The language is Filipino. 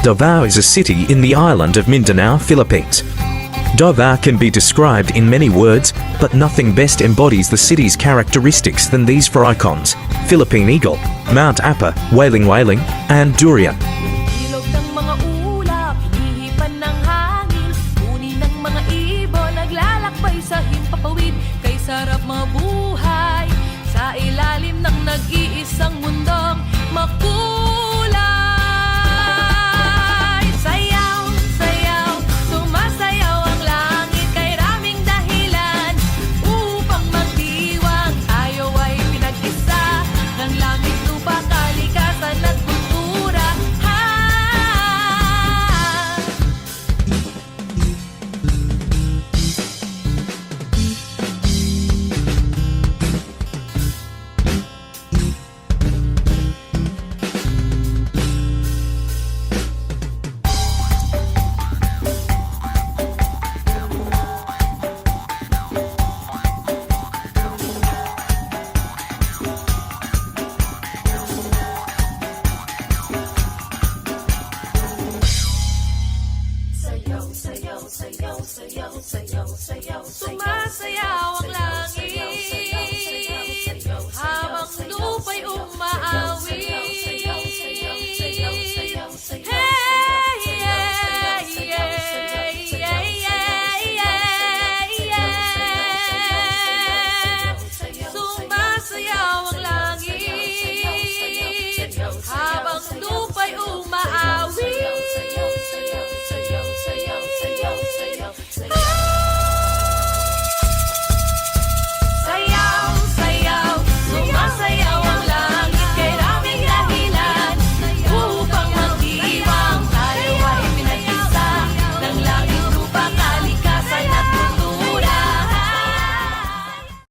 Davao is a city in the island of Mindanao, Philippines. Davao can be described in many words, but nothing best embodies the city's characteristics than these four icons: Philippine Eagle, Mount Apa, Wailing Wailing, and Durian. Ilog ng mga ulap, hinihipan ng hangin. Uni ng mga ibon, naglalakbay sa himpapawid. Kay sarap